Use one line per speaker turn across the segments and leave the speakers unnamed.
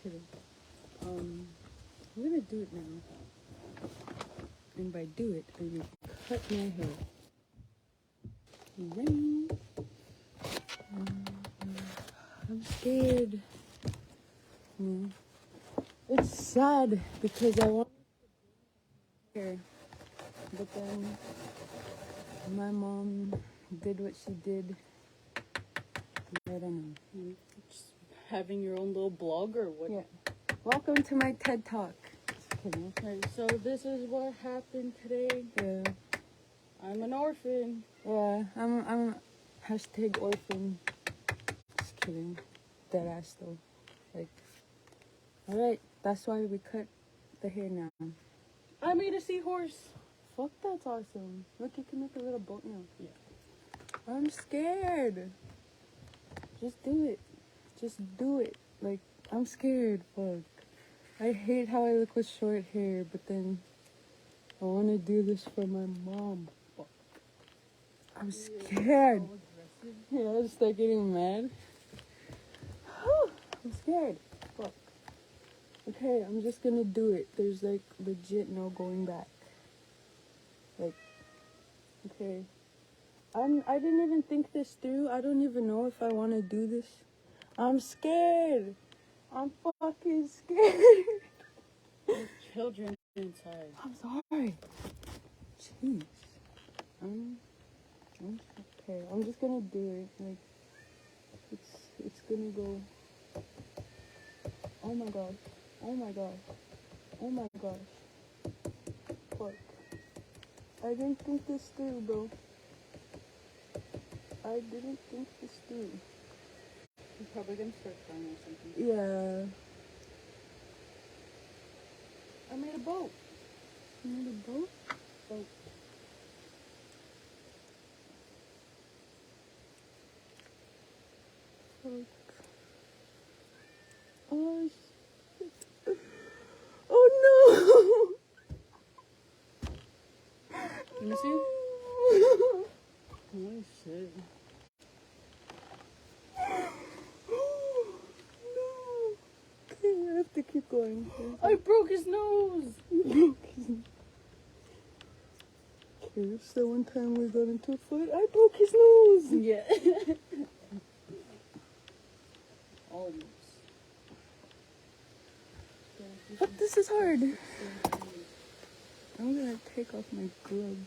kidding. I'm gonna do it now. And by do it, I mean cut my hair. Yay. I'm scared. Yeah. It's sad because I want hair, but then my mom did what she did. I don't know.
Just having your own little blog or what?
Yeah. Welcome to my TED Talk. Just kidding.
Right, so this is what happened today.
Yeah.
I'm an orphan.
Yeah. I'm hashtag orphan. Just kidding. Dead ass though. Like. Alright. That's why we cut the hair now.
I made a seahorse.
Fuck, that's awesome. Look, you can make a little boat now.
Yeah.
I'm scared. Just do it. Just do it. Like, I'm scared. Fuck. I hate how I look with short hair, but then I want to do this for my mom. Fuck. I'm scared. Yeah, I just start getting mad. I'm scared. Fuck. Okay, I'm just gonna do it. There's like legit no going back. Like, okay. I didn't even think this through. I don't even know if I want to do this. I'm scared. I'm fucking scared.
There's children inside.
I'm sorry. Jeez. I'm okay. I'm just gonna do it. Like, it's gonna go. Oh my gosh. Oh my gosh. Oh my gosh. Fuck. I didn't think this through, bro. I didn't think this through.
You're probably gonna start crying or something.
Yeah.
I made a boat.
You made a boat?
Boat.
Fuck. Oh shit. Oh no!
Let me see. Oh shit.
No. Okay, I have to keep going.
I broke his nose.
Okay, so one time we got into a fight, I broke his nose.
Yeah. Almost.
But this is hard. I'm gonna take off my gloves.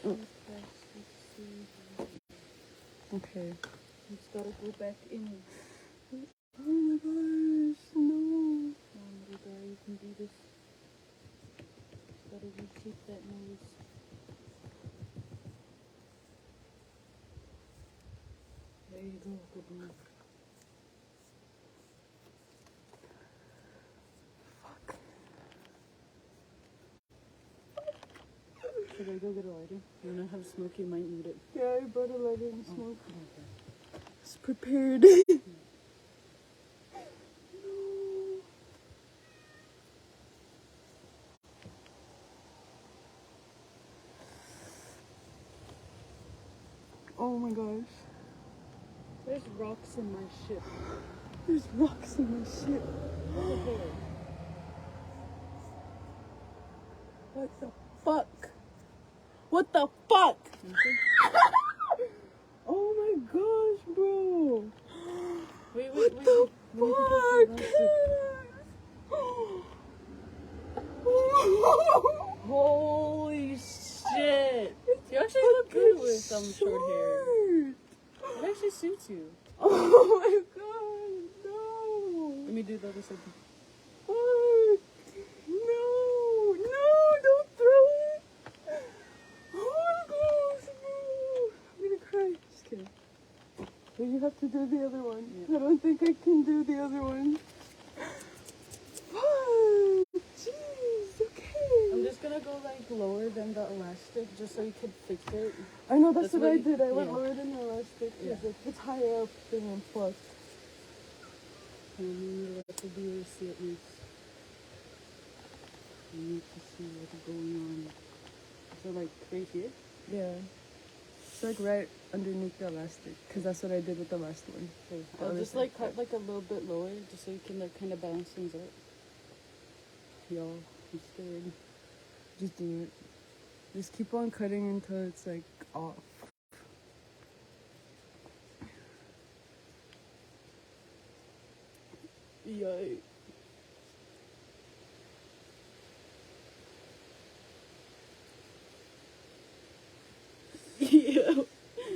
Oh. Okay.
It's gotta go back in.
Oh my gosh, no.
Come on, little guy, you can do this. Just gotta reshape that nose. There you go, good one.
Fuck.
Should I go get a lighter? You know how smoky might need it.
Yeah, I brought a lighter and
Oh,
smoke.
okay.
It's prepared. Oh my gosh.
There's rocks in my ship.
There's rocks in my shit.
Over there.
What the fuck? What the fuck? Oh my gosh, bro.
Wait,
What
wait.
the
Let me take
fuck?
Holy shit! You actually look good with some short hair. It actually suits you.
Oh my god, no.
Let me do the other side.
Fuck. No, don't throw it. Oh my gosh, bro. I'm gonna cry. Just kidding. But you have to do the other one.
Yeah.
I don't think I can do the other one. Fuck. Jeez, okay.
I'm just gonna go like lower than the elastic just so you could fix it.
I know that's
That's
what I
what you-
did. I went
yeah.
lower than the elastic.
Yeah.
If it's higher up, then I'm fucked.
And you let the viewers see it next. You need to see what's going on. So like right here.
Yeah. It's like right underneath the elastic, because that's what I did with the last one.
Okay. I'll just like cut like a little bit lower, just so you can like kind of balance things out.
Y'all, I'm scared. Just do it. Just keep on cutting until it's like off.
Yay. Yeah.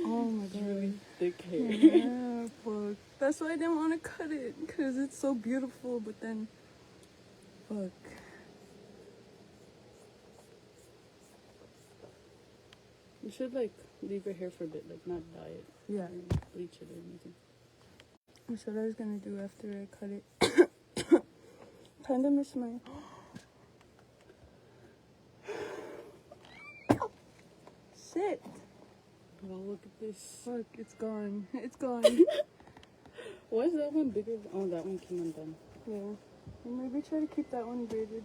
Oh my god.
Really thick hair.
Yeah, fuck. That's why I didn't want to cut it, because it's so beautiful, but then, fuck.
You should like leave your hair for a bit, like not dye it.
Yeah.
Or bleach it or anything.
That's what I was gonna do after I cut it. Kinda miss my. Shit!
Oh, look at this.
Fuck, it's gone. It's gone.
Why is that one bigger? Oh, that one came undone.
Yeah. And maybe try to keep that one braided.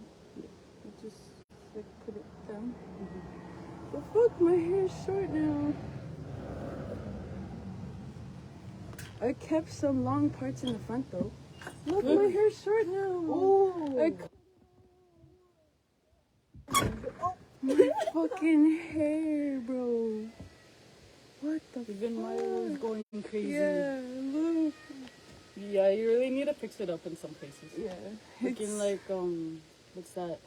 Just like put it down. But fuck, my hair is short now. I kept some long parts in the front though. Look, my hair's short now.
Oh!
My fucking hair, bro. What the
Even mine was going crazy.
Yeah, look.
Yeah, you really need to fix it up in some places.
Yeah.
Looking like, what's that?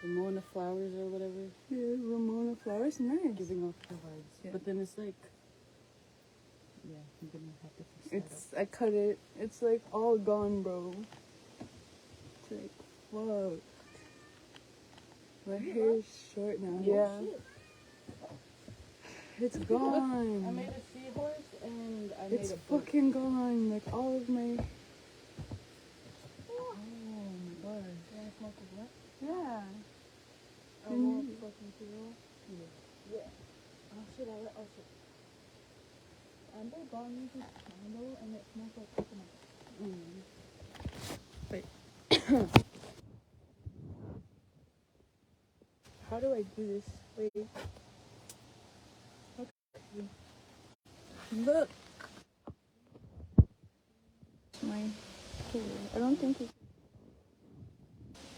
Ramona Flowers or whatever.
Yeah, Ramona Flowers, nice.
Giving off the vibes.
Yeah.
But then it's like, yeah, I'm gonna have to fix that up.
I cut it. It's like all gone, bro. It's like, fuck. My hair is short now. Yeah. It's gone.
I made a seahorse and I made
It's
a boat.
fucking gone. Like all of my. Oh my god.
You wanna smoke a blunt?
Yeah.
I want fucking cereal. Yeah. Oh shit, oh shit. Amber bought me this candle and it smells like coconut.
Wait. How do I do this? Wait. Okay. Look. My hair. I don't think it's.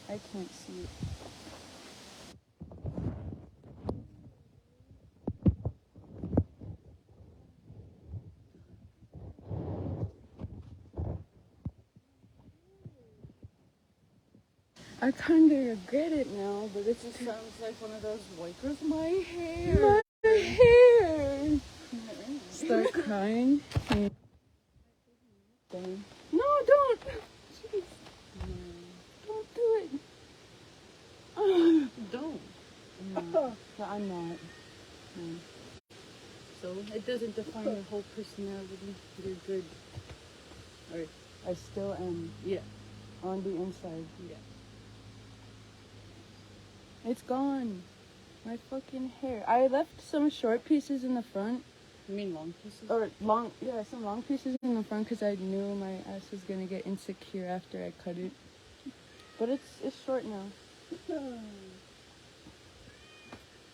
I can't see it. I kind of regret it now, but it's
It sounds like one of those white girls. My hair.
my hair. Start crying. No, don't. Jeez. Don't do it.
Don't.
No, I'm not. No.
So it doesn't define your whole personality. You're good. Alright.
I still am
Yeah.
on the inside.
Yeah.
It's gone. My fucking hair. I left some short pieces in the front.
You mean long pieces?
Or long, yeah, some long pieces in the front because I knew my ass was gonna get insecure after I cut it. But it's short now.
You're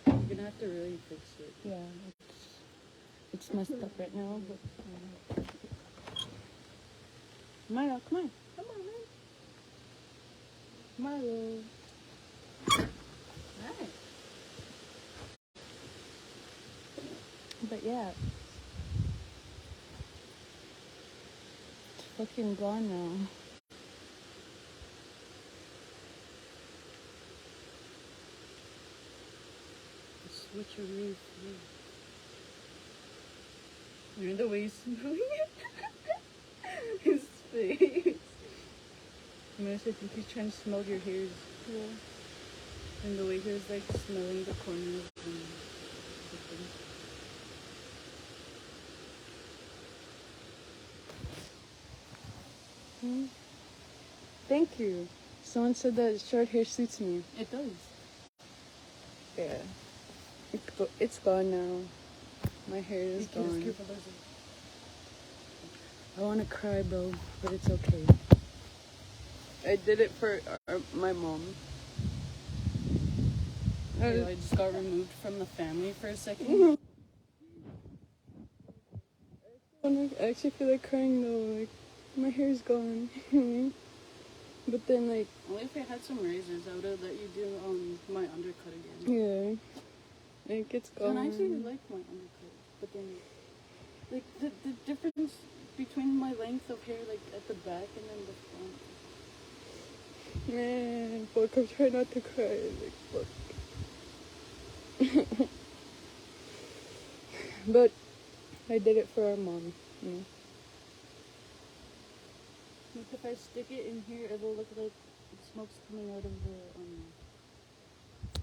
gonna have to really fix it.
Yeah, it's messed up right now. But Milo, come on.
Come on, man.
Milo.
Alright.
But yeah, it's fucking gone now.
Switcheroo. You know the way he's smelling it? His face. I mean, I think he's trying to smell your hairs.
Yeah.
And the way he was like smelling the corners and the thing.
Thank you. Someone said that short hair suits me.
It does.
Yeah. It's gone now. My hair is gone. I want to cry, bro, but it's okay. I did it for my mom.
I just got removed from the family for a second.
I actually feel like crying though. Like my hair's gone. But then like
Only if I had some razors, I would have let you do my undercut again.
yeah, like it's gone.
And I actually like my undercut, but then like the difference between my length of hair, like at the back and then the front.
Man, fuck, I'm trying not to cry. Like fuck. But I did it for our mom. You know?
Like if I stick it in here, it will look like smoke's coming out of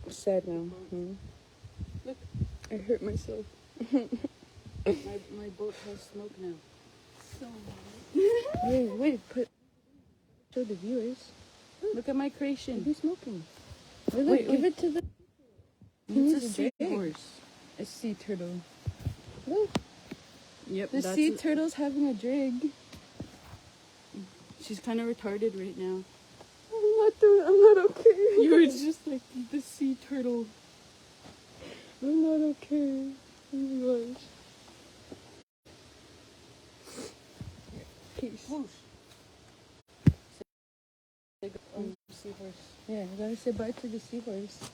the
Sad now.
Look,
I hurt myself.
my boat has smoke now. So
Wait, show the viewers.
look at my creation.
Who's smoking?
Wait,
give it to the.
It's a seahorse.
A sea turtle. Look,
Yep,
the sea turtle's having a drink.
She's kind of retarded right now.
I'm not okay.
You were just like the sea turtle.
I'm not okay. Oh my gosh. Peace.
Whoosh. Seahorse.
Yeah, I gotta say bye to the seahorse.